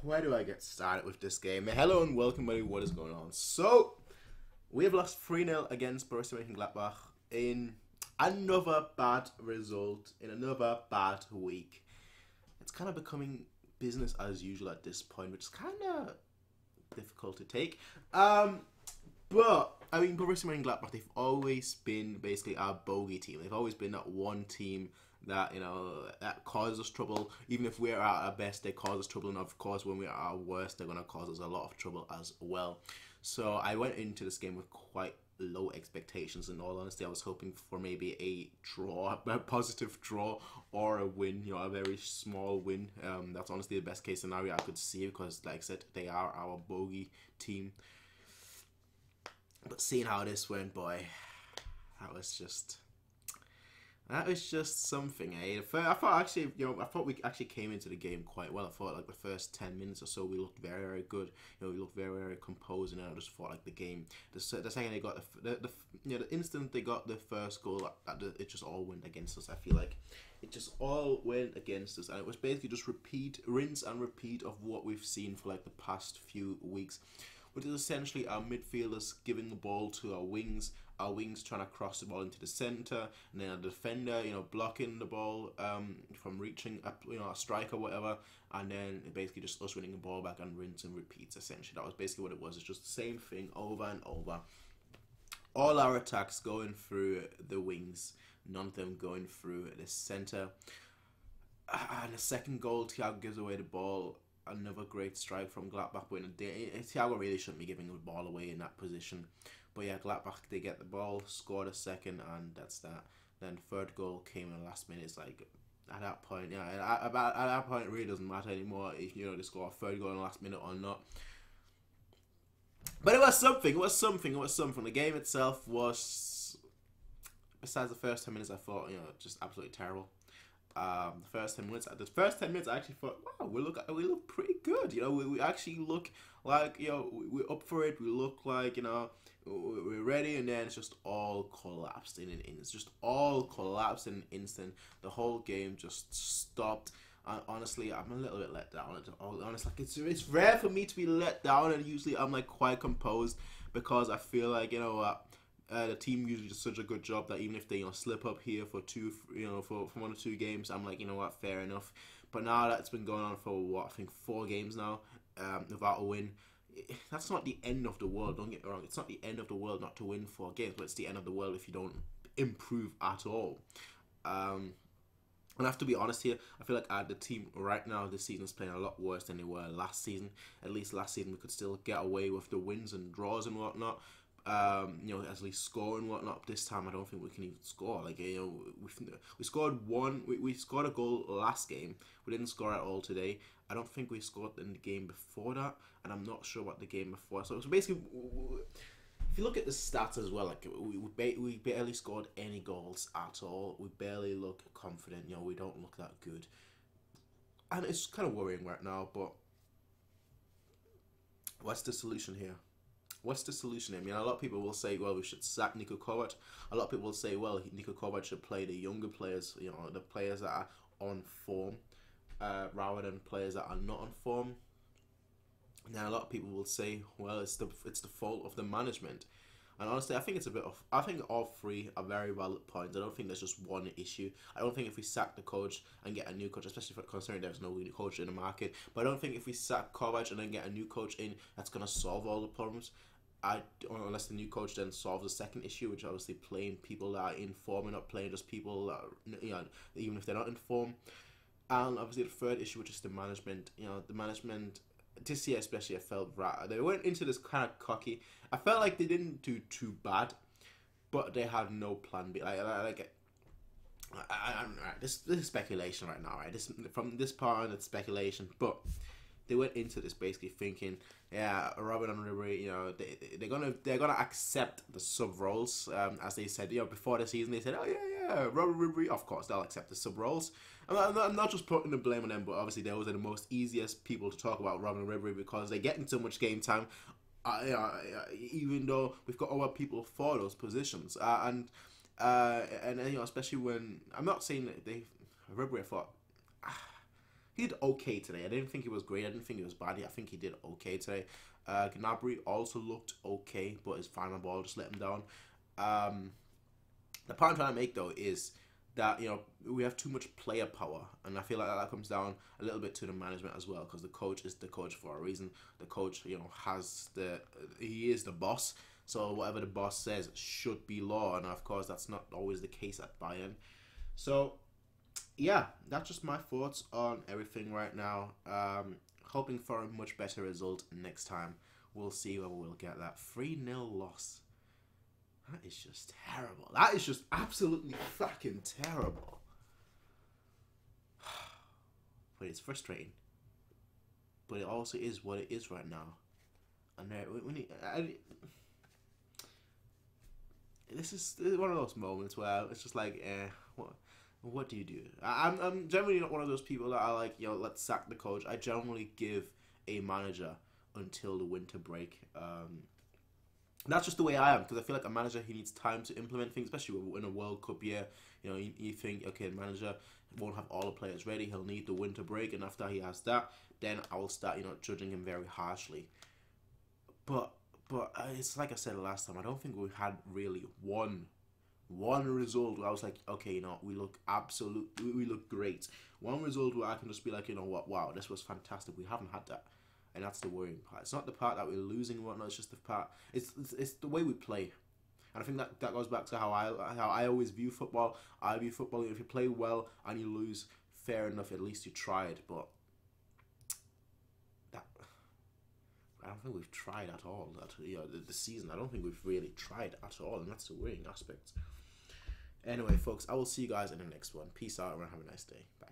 where do I get started with this game? Hello and welcome, buddy. What is going on? So, we have lost 3-0 against Borussia Moenchengladbach in another bad result, in another bad week. It's kind of becoming business as usual at this point, which is kind of difficult to take. But, I mean, Borussia Moenchengladbach, they've always been basically our bogey team. They've always been that one team that, you know, that causes us trouble. Even if we're at our best, they cause us trouble. And, of course, when we're at our worst, they're going to cause us a lot of trouble as well. So, I went into this game with quite low expectations. In all honesty, I was hoping for maybe a draw, a positive draw, or a win, you know, a very small win. That's honestly the best case scenario I could see because, like I said, they are our bogey team. But seeing how this went, boy, that was just something, eh? I thought actually, you know, I thought we actually came into the game quite well. I thought like the first 10 minutes or so we looked very, very good. You know, we looked very, very composed, and I just thought like the game. The second they got the instant they got the first goal, it just all went against us. I feel like it just all went against us, and it was basically just rinse and repeat of what we've seen for like the past few weeks. Which is essentially our midfielders giving the ball to our wings trying to cross the ball into the centre, and then a defender, you know, blocking the ball from reaching a strike or whatever, and then basically just us winning the ball back and rinse and repeats. Essentially, that was basically what it was. It's just the same thing over and over. All our attacks going through the wings, none of them going through the centre. And the second goal, Thiago gives away the ball. Another great strike from Gladbach, but Thiago really shouldn't be giving the ball away in that position. But yeah, Gladbach, they get the ball, scored a second, and that's that. Then third goal came in the last minute. It's like, at that point, yeah, at that point, it really doesn't matter anymore if, you know, they score a third goal in the last minute or not. But it was something. The game itself was, besides the first 10 minutes, I thought, you know, just absolutely terrible. The first 10 minutes, I actually thought, wow, we look pretty good. You know, we actually look like, you know, we're up for it. We look like, you know, we're ready, and then it's just all collapsed in an instant. It's just all collapsed in an instant. The whole game just stopped. And honestly, I'm a little bit let down. Honestly, like it's rare for me to be let down, and usually I'm like quite composed because I feel like, you know what. The team usually does such a good job that even if they, you know, slip up here for for 1 or 2 games, I'm like, you know what, fair enough. But now that's been going on for what, I think 4 games now, without a win. That's not the end of the world. Don't get me wrong. It's not the end of the world not to win 4 games, but it's the end of the world if you don't improve at all. And I have to be honest here, I feel like the team right now this season is playing a lot worse than they were last season. At least last season we could still get away with the wins and draws and whatnot. You know, at least score and whatnot. This time, I don't think we can even score. Like, you know, we scored one. We scored a goal last game. We didn't score at all today. I don't think we scored in the game before that, and I'm not sure what the game before. So basically, if you look at the stats as well, like we barely scored any goals at all. We barely look confident. You know, we don't look that good, and it's kind of worrying right now. But what's the solution here? What's the solution? I mean, a lot of people will say, well, we should sack Niko Kovac. A lot of people will say, well, Niko Kovac should play the younger players, you know, the players that are on form, rather than players that are not on form. Now, a lot of people will say, well, it's the fault of the management. And honestly, I think I think all 3 are very valid points. I don't think there's just one issue. I don't think if we sack the coach and get a new coach, especially considering there's no new coach in the market, but I don't think if we sack Kovac and then get a new coach in, that's going to solve all the problems. Unless the new coach then solves the second issue, which obviously playing people that are in form and not playing just people that are, you know, even if they're not in form. And obviously the third issue, which is the management. You know, the management this year especially, I felt right. They went into this kind of cocky. I felt like they didn't do too bad, but they had no plan B. This is speculation right now, right? From this part, it's speculation, but they went into this basically thinking, yeah, Robin and Ribery, you know, they're gonna accept the sub roles, as they said, you know, before the season. They said, oh yeah, Robin Ribery, of course they'll accept the sub roles. I'm not just putting the blame on them, but obviously those are the most easiest people to talk about, Robin and Ribery, because they're getting so much game time. Even though we've got other people for those positions, and you know, especially when I'm not saying that Ribery, I thought. he did okay today. I didn't think he was great. I didn't think he was bad. I think he did okay today. Gnabry also looked okay, but his final ball just let him down. The point I'm trying to make, though, is that, you know, we have too much player power, and I feel like that comes down a little bit to the management as well, because the coach is the coach for a reason. The coach, you know, he is the boss, so whatever the boss says should be law, and of course that's not always the case at Bayern. So yeah, that's just my thoughts on everything right now. Hoping for a much better result next time. We'll see whether we'll get that 3-0 loss. That is just terrible. That is just absolutely fucking terrible. But it's frustrating. But it also is what it is right now. And this is one of those moments where it's just like, what do you do? I'm generally not one of those people that are like, yo, let's sack the coach. I generally give a manager until the winter break. That's just the way I am, because I feel like a manager, he needs time to implement things, especially in a World Cup year. You know, you think, okay, the manager won't have all the players ready. He'll need the winter break, and after he has that, then I will start, you know, judging him very harshly. But it's like I said last time. I don't think we had really one result where I was like, okay, you know, we look great. One result where I can just be like, you know what, wow, this was fantastic. We haven't had that. And that's the worrying part. It's not the part that we're losing and whatnot. It's just the part. It's the way we play, and I think that goes back to how I always view football. I view football. If you play well and you lose, fair enough. At least you tried. But I don't think we've tried at all. The season. I don't think we've really tried at all, and that's the worrying aspect. Anyway, folks, I will see you guys in the next one. Peace out and have a nice day. Bye.